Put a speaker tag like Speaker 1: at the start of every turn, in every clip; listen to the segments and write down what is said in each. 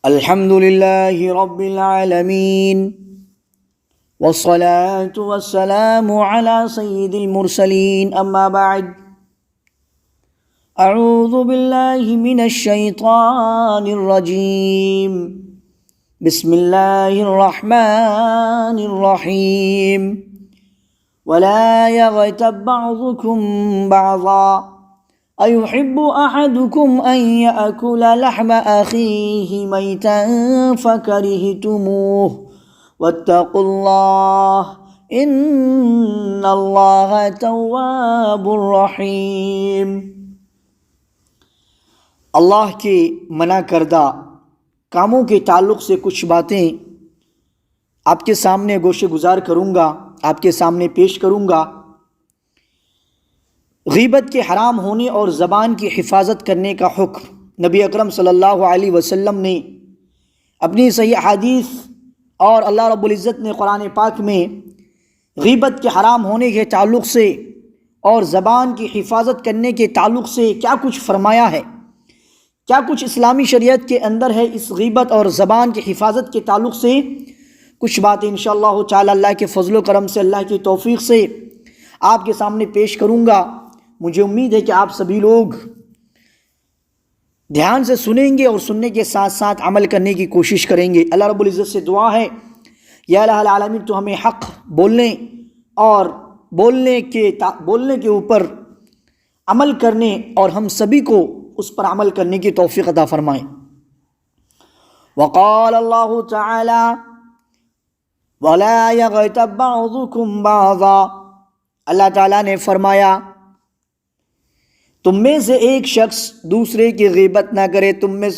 Speaker 1: الحمد لله رب العالمين والصلاة والسلام على سيد المرسلين أما بعد أعوذ بالله من الشيطان الرجيم بسم الله الرحمن الرحيم ولا يغتب بعضكم بعضا أيحب أحدكم أن يأكل لحم أخيه ميتا فكرهتموه واتقوا الله إن الله تواب رحيم۔ اللہ کے منع کردہ کاموں کے تعلق سے کچھ باتیں آپ کے سامنے گوشے گزار کروں گا، آپ کے سامنے پیش کروں گا۔ غیبت کے حرام ہونے اور زبان کی حفاظت کرنے کا حکم نبی اکرم صلی اللہ علیہ وسلم نے اپنی صحیح احادیث اور اللہ رب العزت نے قرآن پاک میں غیبت کے حرام ہونے کے تعلق سے اور زبان کی حفاظت کرنے کے تعلق سے کیا کچھ فرمایا ہے، کیا کچھ اسلامی شریعت کے اندر ہے اس غیبت اور زبان کی حفاظت کے تعلق سے کچھ باتیں انشاءاللہ تعالی اللہ کے فضل و کرم سے، اللہ کی توفیق سے آپ کے سامنے پیش کروں گا۔ مجھے امید ہے کہ آپ سبھی لوگ دھیان سے سنیں گے اور سننے کے ساتھ ساتھ عمل کرنے کی کوشش کریں گے۔ اللہ رب العزت سے دعا ہے یا الہ العالمین تو ہمیں حق بولنے اور بولنے کے اوپر عمل کرنے اور ہم سبھی کو اس پر عمل کرنے کی توفیق عطا فرمائیں۔ وقال اللہ تعالی وَلَا يَغْتَبْ بَعْضُكُمْ بَعْضًا، اللہ تعالیٰ نے فرمایا تم میں سے ایک شخص دوسرے کی غیبت نہ کرے، تم میں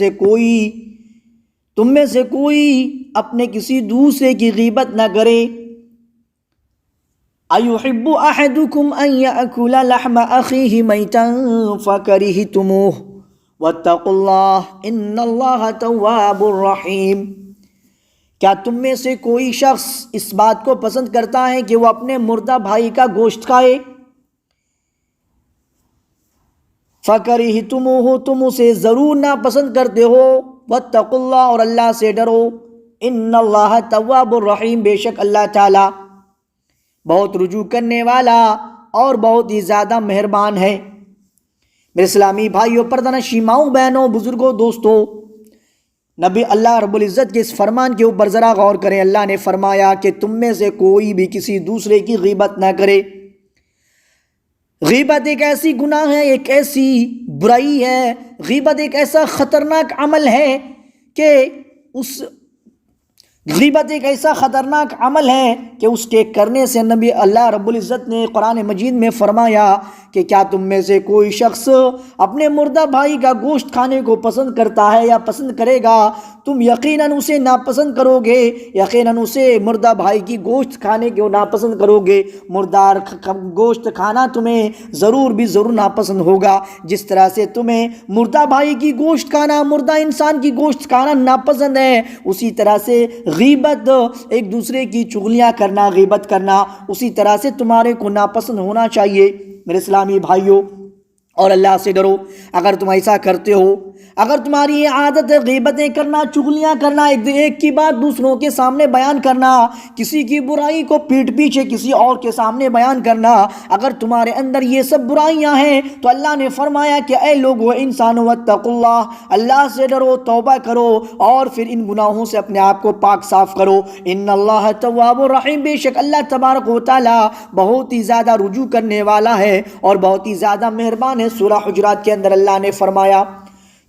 Speaker 1: سے کوئی اپنے کسی دوسرے کی غیبت نہ کرے۔ أَيُحِبُّ أَحَدُكُمْ أَن يَأْكُلَ لَحْمَ أَخِيهِ مَيْتًا فَكَرِهْتُمُوهُ وَاتَّقُوا اللَّهَ إِنَّ اللَّهَ تَوَّابٌ رَحِيمٌ، کیا تم میں سے کوئی شخص اس بات کو پسند کرتا ہے کہ وہ اپنے مردہ بھائی کا گوشت کھائے؟ فَكَرِهْتُمُوهُ، تم اسے ضرور ناپسند کرتے ہو۔ وَاتَّقُوا اللَّهَ، اور اللہ سے ڈرو۔ إِنَّ اللَّهَ تَوَّابٌ رَحِيمٌ، بے شک اللہ تعالی بہت رجوع کرنے والا اور بہت ہی زیادہ مہربان ہے۔ میرے اسلامی بھائیوں، پردہ نشین ماؤں بہنوں، بزرگوں، دوستوں، نبی اللہ رب العزت کے اس فرمان کے اوپر ذرا غور کریں۔ اللہ نے فرمایا کہ تم میں سے کوئی بھی کسی دوسرے کی غیبت نہ کرے۔ غیبت ایک ایسی گناہ ہے، ایک ایسی برائی ہے، غیبت ایک ایسا خطرناک عمل ہے کہ اس کے کرنے سے نبی اللہ رب العزت نے قرآن مجید میں فرمایا کہ کیا تم میں سے کوئی شخص اپنے مردہ بھائی کا گوشت کھانے کو پسند کرتا ہے یا پسند کرے گا؟ تم یقیناً اسے ناپسند کرو گے، یقیناً اسے مردہ بھائی کی گوشت کھانے کو ناپسند کرو گے۔ مردار گوشت کھانا تمہیں ضرور ناپسند ہوگا، جس طرح سے تمہیں مردہ بھائی کی گوشت کھانا، مردہ انسان کی گوشت کھانا ناپسند ہے، اسی طرح سے غیبت، ایک دوسرے کی چغلیاں کرنا، غیبت کرنا، اسی طرح سے تمہارے کو ناپسند ہونا چاہیے۔ میرے اسلامی بھائیوں، اور اللہ سے ڈرو۔ اگر تم ایسا کرتے ہو، اگر تمہاری یہ عادت ہے غیبتیں کرنا، چغلیاں کرنا، ایک کی بات دوسروں کے سامنے بیان کرنا، کسی کی برائی کو پیٹھ پیچھے کسی اور کے سامنے بیان کرنا، اگر تمہارے اندر یہ سب برائیاں ہیں تو اللہ نے فرمایا کہ اے لوگو، انسانو، واتقوا اللہ، اللہ سے ڈرو، توبہ کرو اور پھر ان گناہوں سے اپنے آپ کو پاک صاف کرو۔ ان اللہ تواب الرحیم، بے شک اللہ تبارک و تعالی بہت ہی زیادہ رجوع کرنے والا ہے اور بہت ہی زیادہ مہربان ہے۔ سورہ حجرات کے اندر اللہ نے فرمایا۔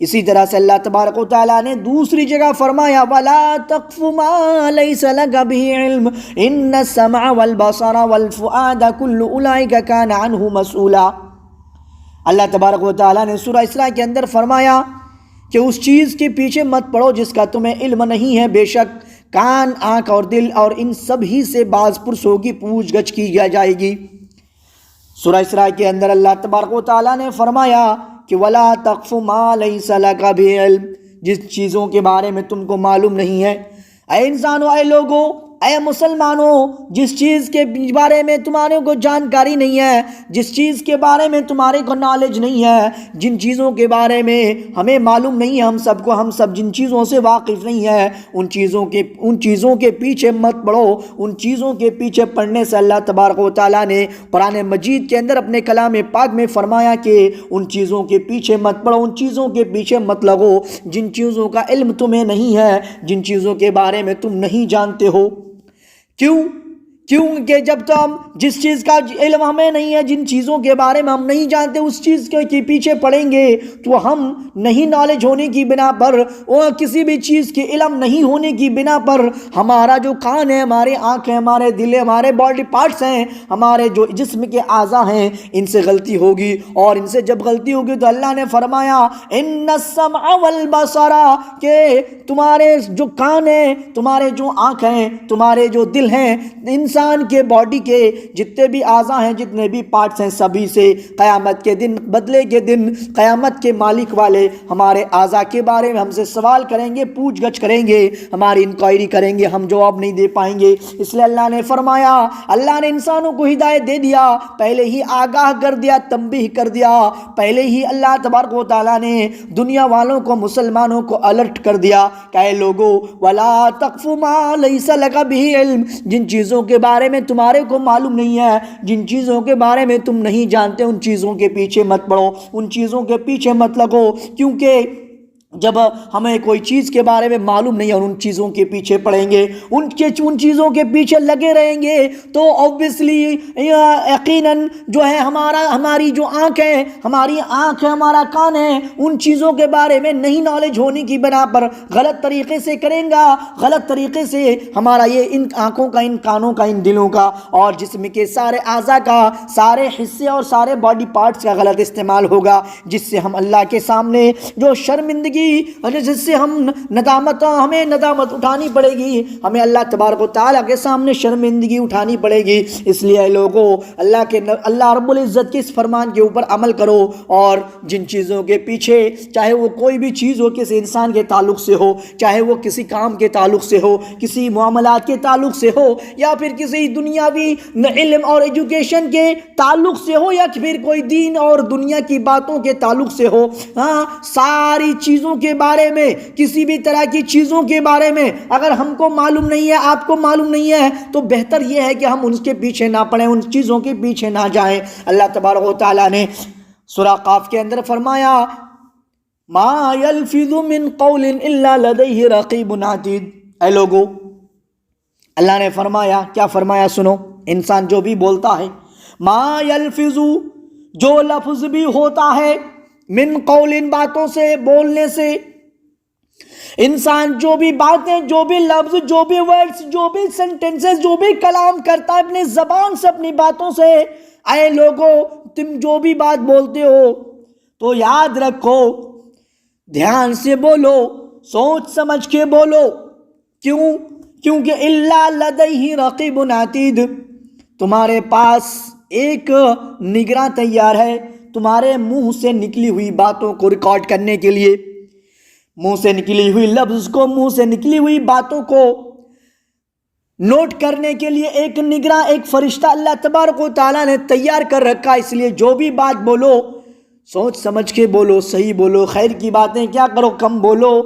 Speaker 1: اسی طرح سے اللہ تبارک و تعالیٰ نے دوسری جگہ فرمایا وَلَا تَقْفُ مَا لَيْسَ لَكَ بِهِ عِلْمٌ إِنَّ السَّمْعَ وَالْبَصَرَ وَالْفُؤَادَ كُلُّ أُولَئِكَ كَانَ عَنْهُ مسؤولا۔ اللہ تبارک و تعالیٰ نے سورہ اسراء کے اندر فرمایا کہ اس چیز کے پیچھے مت پڑو جس کا تمہیں علم نہیں ہے، بے شک کان، آنکھ اور دل اور ان سب ہی سے باز پرس ہوگی، پوچھ گچھ کی جائے گی۔ سورہ اسراء کے اندر اللہ تبارک و تعالیٰ نے فرمایا کہ وَلَا تَقْفُ مَا لَيْسَ لَكَ بِعِلْمٍ، جس چیزوں کے بارے میں تم کو معلوم نہیں ہے۔ اے انسانو، اے لوگو، اے مسلمانوں، جس چیز کے بارے میں تمہارے کو جانکاری نہیں ہے، جس چیز کے بارے میں تمہارے کو نالج نہیں ہے، جن چیزوں کے بارے میں ہمیں معلوم نہیں ہے، ہم سب جن چیزوں سے واقف نہیں ہے، ان چیزوں کے پیچھے مت پڑو۔ ان چیزوں کے پیچھے پڑنے سے اللہ تبارک و تعالیٰ نے قرآن مجید کے اندر اپنے کلام پاک میں فرمایا کہ ان چیزوں کے پیچھے مت پڑو، ان چیزوں کے پیچھے مت لگو جن چیزوں کا علم تمہیں نہیں ہے، جن چیزوں کے بارے میں تم نہیں جانتے ہو۔ کیونکہ جب تم جس چیز کا علم ہمیں نہیں ہے، جن چیزوں کے بارے میں ہم نہیں جانتے، اس چیز کے پیچھے پڑیں گے تو ہم نہیں نالج ہونے کی بنا پر اور کسی بھی چیز کے علم نہیں ہونے کی بنا پر ہمارا جو کان ہے، ہمارے آنکھ ہے، ہمارے دل ہے، ہمارے باڈی پارٹس ہیں، ہمارے جو جسم کے اعضاء ہیں، ان سے غلطی ہوگی۔ اور ان سے جب غلطی ہوگی تو اللہ نے فرمایا ان السمع والبصر، کہ تمہارے جو کان ہیں، تمہارے جو آنکھ ہیں، تمہارے جو دل ہیں، انسان کے باڈی کے جتنے بھی اعضاء ہیں، جتنے بھی پارٹس ہیں، سبھی سے قیامت کے دن، بدلے کے دن، قیامت کے مالک والے ہمارے اعضاء کے بارے میں ہم سے سوال کریں گے، پوچھ گچھ کریں گے، ہماری انکوائری کریں گے، ہم جواب نہیں دے پائیں گے۔ اس لیے اللہ نے فرمایا، اللہ نے انسانوں کو ہدایت دے دیا، پہلے ہی آگاہ کر دیا، تنبیہ کر دیا، پہلے ہی اللہ تبارک و تعالیٰ نے دنیا والوں کو، مسلمانوں کو الرٹ کر دیا کہ اے لوگو ولا تقف ما لیس لک بہ علم، جن چیزوں کے بارے میں تمہارے کو معلوم نہیں ہے، جن چیزوں کے بارے میں تم نہیں جانتے، ان چیزوں کے پیچھے مت پڑو، ان چیزوں کے پیچھے مت لگو۔ کیونکہ جب ہمیں کوئی چیز کے بارے میں معلوم نہیں اور ان چیزوں کے پیچھے پڑیں گے، ان چیزوں کے پیچھے لگے رہیں گے تو اوبویسلی یقیناً جو ہے ہماری جو آنکھ ہے، ہمارا کان ہے، ان چیزوں کے بارے میں نہیں نالج ہونے کی بنا پر غلط طریقے سے کریں گا، غلط طریقے سے ہمارا یہ ان آنکھوں کا، ان کانوں کا، ان دلوں کا اور جسم کے سارے اعضاء کا، سارے حصے اور سارے باڈی پارٹس کا غلط استعمال ہوگا، جس سے ہم اللہ کے سامنے جو شرمندگی، جس سے ہمیں ندامت اٹھانی پڑے گی، ہمیں اللہ تبارک و تعالیٰ کے سامنے شرمندگی اٹھانی پڑے گی۔ اس لیے لوگوں، اللہ رب العزت کے اس فرمان کے اوپر عمل کرو، اور جن چیزوں کے پیچھے، چاہے وہ کوئی بھی چیز ہو، کسی انسان کے تعلق سے ہو، چاہے وہ کسی کام کے تعلق سے ہو، کسی معاملات کے تعلق سے ہو، یا پھر کسی دنیاوی علم اور ایجوکیشن کے تعلق سے ہو، یا پھر کوئی دین اور دنیا کی باتوں کے تعلق سے ہو، ساری چیزوں کے بارے میں، کسی بھی طرح کی چیزوں کے بارے میں اگر ہم کو معلوم نہیں ہے، آپ کو معلوم نہیں ہے، تو بہتر یہ ہے کہ ہم ان کے پیچھے نہ پڑیں، ان چیزوں کے پیچھے نہ جائیں۔ اللہ تبارک و تعالیٰ نے سورہ قاف کے اندر فرمایا ما یلفظ من قول الا لدیہ رقیب عتید۔ اے لوگو، اللہ نے فرمایا، کیا فرمایا سنو، انسان جو بھی بولتا ہے، ما یلفظ، جو لفظ بھی ہوتا ہے، من قول، باتوں سے، بولنے سے، انسان جو بھی باتیں، جو بھی لفظ، جو بھی ورڈز، جو بھی سینٹنسز، جو بھی کلام کرتا ہے اپنی زبان سے، اپنی باتوں سے، اے لوگو تم جو بھی بات بولتے ہو تو یاد رکھو، دھیان سے بولو، سوچ سمجھ کے بولو۔ کیونکہ الا لدیہ رقیب عتید، تمہارے پاس ایک نگراں تیار ہے تمہارے منہ سے نکلی ہوئی باتوں کو ریکارڈ کرنے کے لیے، منہ سے نکلی ہوئی لفظ کو، منہ سے نکلی ہوئی باتوں کو نوٹ کرنے کے لیے ایک نگراں، ایک فرشتہ اللہ تبارک و تعالیٰ نے تیار کر رکھا۔ اس لیے جو بھی بات بولو سوچ سمجھ کے بولو، صحیح بولو، خیر کی باتیں کیا کرو، کم بولو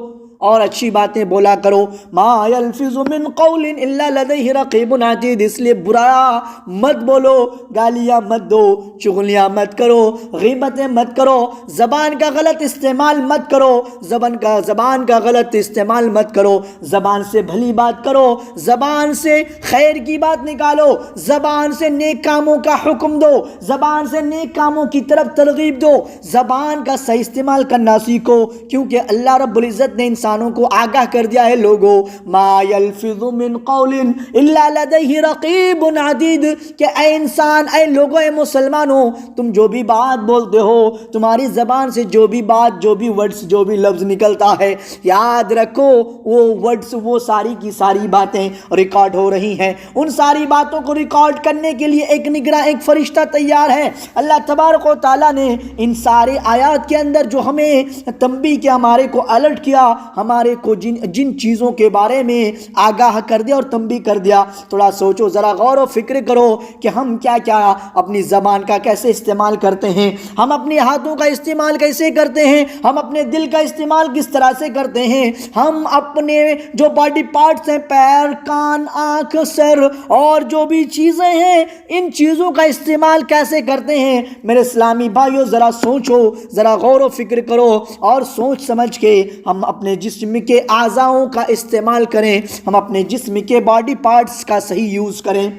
Speaker 1: اور اچھی باتیں بولا کرو۔ ما یلفظ من قول الا لدیہ رقیب عتید، اس لیے برا مت بولو، گالیاں مت دو، چغلیاں مت کرو، غیبتیں مت کرو، زبان کا غلط استعمال مت کرو، زبان کا غلط استعمال مت کرو، زبان سے بھلی بات کرو، زبان سے خیر کی بات نکالو، زبان سے نیک کاموں کا حکم دو، زبان سے نیک کاموں کی طرف ترغیب دو، زبان کا صحیح استعمال کرنا سیکھو، کیونکہ اللہ رب العزت نے انسانوں کو آگاہ کر دیا ہے، لوگو ما یلفظ من قول الا لدیہ رقیب عتید، کہ اے انسان، اے لوگو، اے مسلمانوں، تم جو بھی بات بولتے ہو، تمہاری زبان سے جو بھی بات، جو بھی ورڈز، جو بھی لفظ نکلتا ہے، یاد رکھو وہ ورڈز، وہ ساری کی ساری باتیں ریکارڈ ہو رہی ہیں۔ ان ساری باتوں کو ریکارڈ کرنے کے لیے ایک نگراں، ایک فرشتہ تیار ہے۔ اللہ تبارک و تعالیٰ نے ان سارے آیات کے اندر جو ہمیں تنبیہ کیا، ہمارے کو الرٹ کیا، ہمارے کو جن چیزوں کے بارے میں آگاہ کر دیا اور تنبیہ کر دیا، تھوڑا سوچو، ذرا غور و فکر کرو کہ ہم کیا کیا اپنی زبان کا کیسے استعمال کرتے ہیں، ہم اپنے ہاتھوں کا استعمال کیسے کرتے ہیں، ہم اپنے دل کا استعمال کس طرح سے کرتے ہیں، ہم اپنے جو باڈی پارٹس ہیں، پیر، کان، آنکھ، سر اور جو بھی چیزیں ہیں، ان چیزوں کا استعمال کیسے کرتے ہیں۔ میرے اسلامی بھائیو، ذرا سوچو، ذرا غور و فکر کرو اور سوچ سمجھ کے ہم اپنے جسم کے اعضاؤں کا استعمال کریں، ہم اپنے جسم کے باڈی پارٹس کا صحیح یوز کریں۔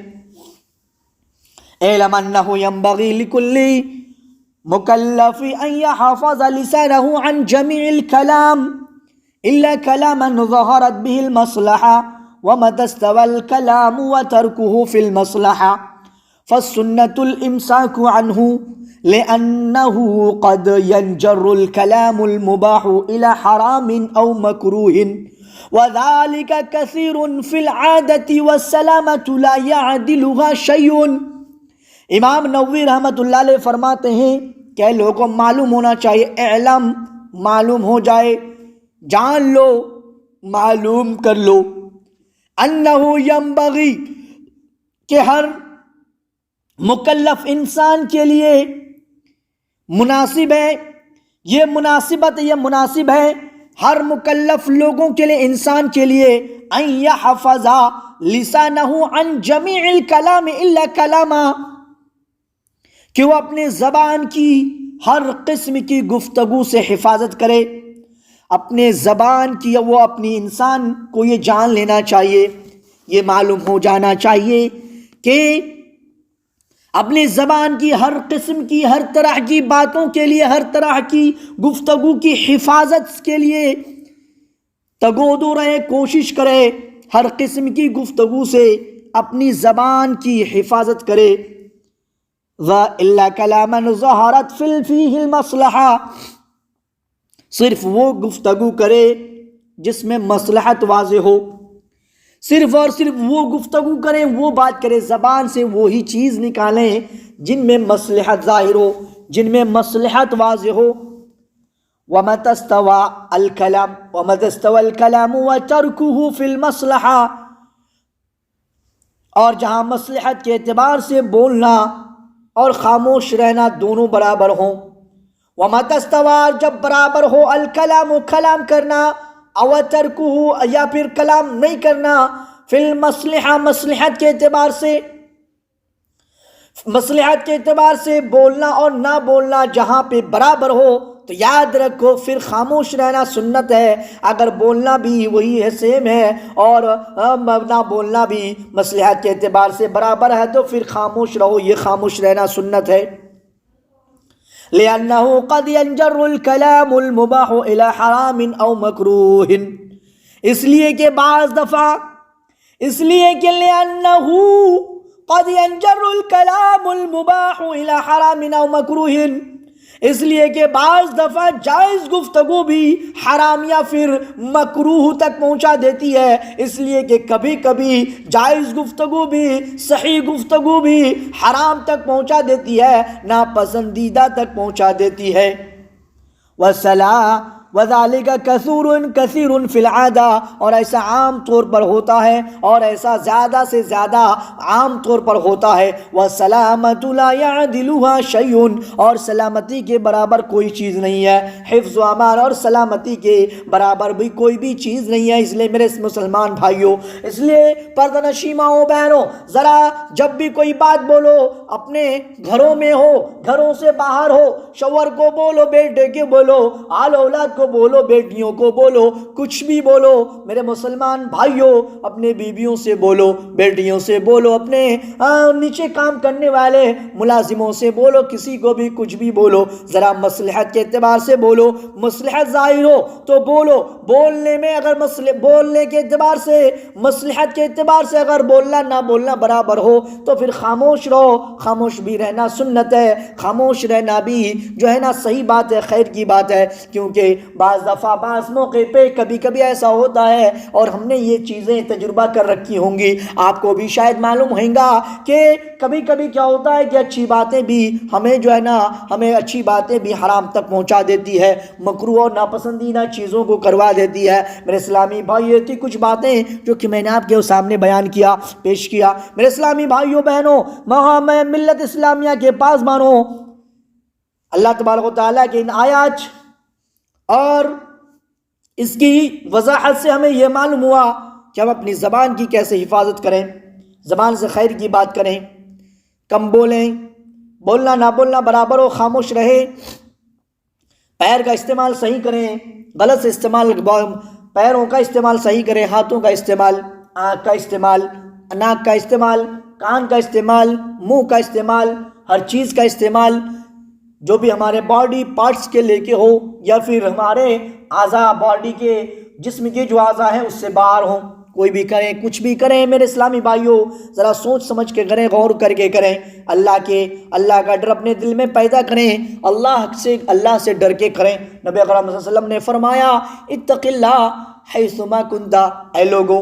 Speaker 1: اعلم انہ ینبغی لکل مکلف ان یحفظ لسانہ عن جمیع الکلام الا کلاما ظہرت به المصلحہ ومتى استوى الكلام وتركه في المصلحة فالسنة الإمساك عنه لأنه قد ينجر الكلام المباح إلى حرام أو مكروه وذلك كثير في العادة والسلامة لا يعدلها شيء۔ امام نووی رحمۃ اللہ علیہ فرماتے ہیں کہ لوگوں معلوم ہونا چاہیے، اعلم معلوم ہو جائے، جان لو، معلوم کر لو، انہو ینبغی کہ ہر مکلف انسان کے لیے مناسب ہے، یہ مناسب ہے ہر مکلف لوگوں کے لیے، انسان کے لیے، ان یحفظ لسانہ عن جمیع الکلام الا کلاما، کہ وہ اپنے زبان کی ہر قسم کی گفتگو سے حفاظت کرے۔ اپنے زبان کی، وہ اپنی انسان کو یہ جان لینا چاہیے، یہ معلوم ہو جانا چاہیے کہ اپنی زبان کی ہر قسم کی، ہر طرح کی باتوں کے لیے، ہر طرح کی گفتگو کی حفاظت کے لیے تگودو رہے، کوشش کرے، ہر قسم کی گفتگو سے اپنی زبان کی حفاظت کرے۔ وَإِلَّا كَلَامًا ظَهَرَتْ فِيهِ الْمَصْلَحَةُ، صرف وہ گفتگو کرے جس میں مصلحت واضح ہو، صرف اور صرف وہ گفتگو کریں، وہ بات کریں، زبان سے وہی چیز نکالیں جن میں مصلحت ظاہر ہو، جن میں مصلحت واضح ہو۔ وَمَتَى اسْتَوَى الْكَلَامُ وَتَرْكُهُ فِي الْمَصْلَحَةِ، اور جہاں مصلحت کے اعتبار سے بولنا اور خاموش رہنا دونوں برابر ہوں۔ وَمَتَى اسْتَوَى، جب برابر ہو، الکلام، کلام کرنا، او ترکہ، یا پھر کلام نہیں کرنا، فی المصلحہ، مصلحت کے اعتبار سے بولنا اور نہ بولنا جہاں پہ برابر ہو، تو یاد رکھو پھر خاموش رہنا سنت ہے۔ اگر بولنا بھی وہی ہے، سیم ہے، اور نہ بولنا بھی مصلحت کے اعتبار سے برابر ہے، تو پھر خاموش رہو، یہ خاموش رہنا سنت ہے۔ لِأَنَّهُ قَدْ يَنْجَرُّ الْكَلَامُ الْمُبَاحُ إِلَى حَرَامٍ أَوْ مَكْرُوهٍ، اس لیے کہ بعض دفعہ، اس لیے کہ لِأَنَّهُ قَدْ يَنْجَرُّ الْكَلَامُ الْمُبَاحُ إِلَى حَرَامٍ أَوْ مَكْرُوهٍ، اس لیے کہ بعض دفعہ جائز گفتگو بھی حرام یا پھر مکروہ تک پہنچا دیتی ہے، اس لیے کہ کبھی کبھی جائز گفتگو بھی، صحیح گفتگو بھی حرام تک پہنچا دیتی ہے، ناپسندیدہ تک پہنچا دیتی ہے۔ وَذَلِكَ كَثِيرٌ فِي الْعَادَةِ، اور ایسا عام طور پر ہوتا ہے، اور ایسا زیادہ سے زیادہ عام طور پر ہوتا ہے۔ وَالسَّلَامَةُ لَا يَعْدِلُهَا شَيْءٌ، اور سلامتی کے برابر کوئی چیز نہیں ہے، حفظ و امان اور سلامتی کے برابر بھی کوئی بھی چیز نہیں ہے۔ اس لیے میرے مسلمان بھائیوں، اس لیے پردہ نشین ماؤں بہنوں، ذرا جب بھی کوئی بات بولو، اپنے گھروں میں ہو، گھروں سے باہر ہو، شوہر کو بولو، بیٹے کے بولو، آل اولاد کو بولو، بیٹیوں کو بولو، کچھ بھی بولو، میرے مسلمان بھائیوں، اپنے بیویوں سے بولو، بیٹیوں سے بولو، اپنے نیچے کام کرنے والے ملازموں سے بولو، کسی کو بھی کچھ بھی بولو، ذرا مصلحت کے اعتبار سے بولو، مصلحت ظاہر ہو تو بولو، بولنے میں اگر بولنے کے اعتبار سے، مصلحت کے اعتبار سے اگر بولنا نہ بولنا برابر ہو تو پھر خاموش رہو، خاموش بھی رہنا سنت ہے، خاموش رہنا بھی جو ہے نا صحیح بات ہے، خیر کی بات ہے، کیونکہ بعض دفعہ بعض موقع پہ کبھی کبھی ایسا ہوتا ہے اور ہم نے یہ چیزیں تجربہ کر رکھی ہوں گی، آپ کو بھی شاید معلوم ہوگا کہ کبھی کبھی کیا ہوتا ہے کہ اچھی باتیں بھی ہمیں جو ہے نا، ہمیں اچھی باتیں بھی حرام تک پہنچا دیتی ہے، مکروہ اور ناپسندیدہ چیزوں کو کروا دیتی ہے۔ میرے اسلامی بھائی، یہ تھی کچھ باتیں جو کہ میں نے آپ کے سامنے بیان کیا، پیش کیا۔ میرے اسلامی بھائیوں بہنوں، میں ملت اسلامیہ کے پاسبانوں، اللہ تبارک و تعالیٰ کے ان آیات اور اس کی وضاحت سے ہمیں یہ معلوم ہوا کہ ہم اپنی زبان کی کیسے حفاظت کریں، زبان سے خیر کی بات کریں، کم بولیں، بولنا نہ بولنا برابر ہو، خاموش رہے، پیر کا استعمال صحیح کریں، غلط سے استعمال، پیروں کا استعمال صحیح کریں، ہاتھوں کا استعمال، آنکھ کا استعمال، ناک کا استعمال، کان کا استعمال، منہ کا استعمال، ہر چیز کا استعمال جو بھی ہمارے باڈی پارٹس کے لے کے ہو یا پھر ہمارے اعضاء باڈی کے جسم کے جو اعضاء ہیں اس سے باہر ہوں، کوئی بھی کریں، کچھ بھی کریں میرے اسلامی بھائیوں، ذرا سوچ سمجھ کے کریں، غور کر کے کریں، اللہ کا ڈر اپنے دل میں پیدا کریں، اللہ سے ڈر کے کریں۔ نبی اکرم صلی اللہ علیہ وسلم نے فرمایا اتق اللہ حیثما کنت، اے لوگو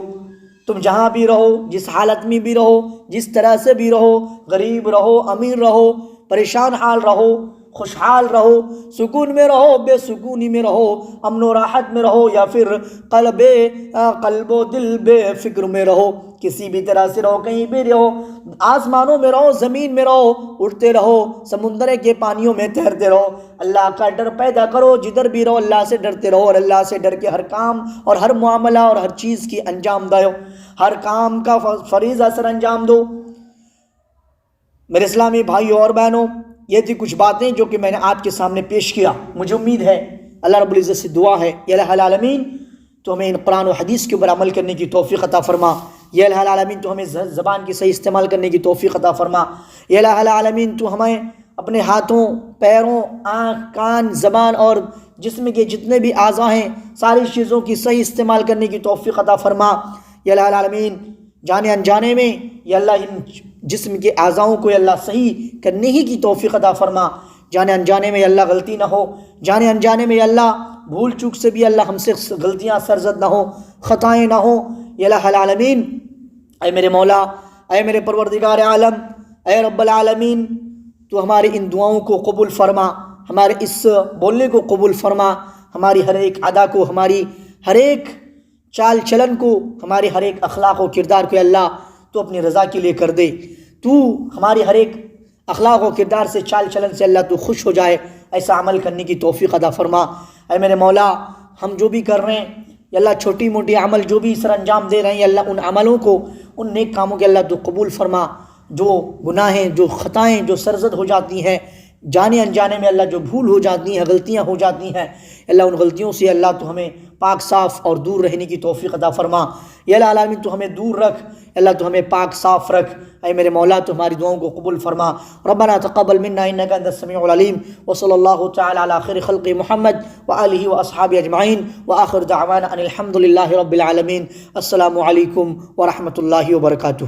Speaker 1: تم جہاں بھی رہو، جس حالت میں بھی رہو، جس طرح سے بھی رہو، غریب رہو، امیر رہو، پریشان حال رہو، خوشحال رہو، سکون میں رہو، بے سکونی میں رہو، امن و راحت میں رہو، یا پھر قلب و دل بے فکر میں رہو، کسی بھی طرح سے رہو، کہیں بھی رہو، آسمانوں میں رہو، زمین میں رہو، اڑتے رہو، سمندر کے پانیوں میں تیرتے رہو، اللہ کا ڈر پیدا کرو، جدھر بھی رہو اللہ سے ڈرتے رہو، اور اللہ سے ڈر کے ہر کام اور ہر معاملہ اور ہر چیز کی انجام دو، ہر کام کا فریضہ سر انجام دو۔ میرے اسلامی بھائیوں اور بہنوں، یہ تھی کچھ باتیں جو کہ میں نے آپ کے سامنے پیش کیا۔ مجھے امید ہے، اللہ رب العزت سے دعا ہے، یا الہ العالمین تو ہمیں ان قرآن و حدیث کے اوپر عمل کرنے کی توفیق عطا فرما، یا الہ العالمین تو ہمیں زبان کی صحیح استعمال کرنے کی توفیق عطا فرما، یا الہ العالمین تو ہمیں اپنے ہاتھوں، پیروں، آنکھ، کان، زبان اور جسم کے جتنے بھی اعضاء ہیں ساری چیزوں کی صحیح استعمال کرنے کی توفیق عطا فرما، یا الہ العالمین جانے انجانے میں یا اللہ ان جسم کے اعضاؤں کو یا اللہ صحیح کرنے ہی کی توفیق عطا فرما، جانے انجانے میں یا اللہ غلطی نہ ہو، جانے انجانے میں یا اللہ بھول چوک سے بھی اللہ ہم سے غلطیاں سرزد نہ ہو، خطائیں نہ ہوں، یا الہ العالمین اے میرے مولا، اے میرے پروردگار عالم، اے رب العالمین تو ہماری ان دعاؤں کو قبول فرما، ہمارے اس بولنے کو قبول فرما، ہماری ہر ایک ادا کو، ہماری ہر ایک چال چلن کو، ہمارے ہر ایک اخلاق و کردار کو اللہ تو اپنی رضا کے لیے کر دے، تو ہماری ہر ایک اخلاق و کردار سے، چال چلن سے اللہ تو خوش ہو جائے، ایسا عمل کرنے کی توفیق عطا فرما۔ اے میرے مولا، ہم جو بھی کر رہے ہیں یا اللہ چھوٹی موٹی عمل جو بھی سر انجام دے رہے ہیں یا اللہ ان عملوں کو، ان نیک کاموں کے اللہ تو قبول فرما، جو گناہیں، جو خطائیں جو سرزد ہو جاتی ہیں، جانے انجانے میں اللہ جو بھول ہو جاتی ہیں، غلطیاں ہو جاتی ہیں، اللہ ان غلطیوں سے اللہ تو ہمیں پاک صاف اور دور رہنے کی توفیق عطا فرما، یا اللہ العالمین تو ہمیں دور رکھ، اللہ تو ہمیں پاک صاف رکھ، اے میرے مولا تو ہماری دعاؤں کو قبول فرما۔ ربنا تقبل منا انک انت السمیع العلیم، وصلی اللہ تعالی علی خیر خلق محمد وآلہ واصحابہ اجمعین، وآخر دعوانا ان الحمد للہ رب العالمین۔ السلام علیکم ورحمۃ اللہ وبرکاتہ۔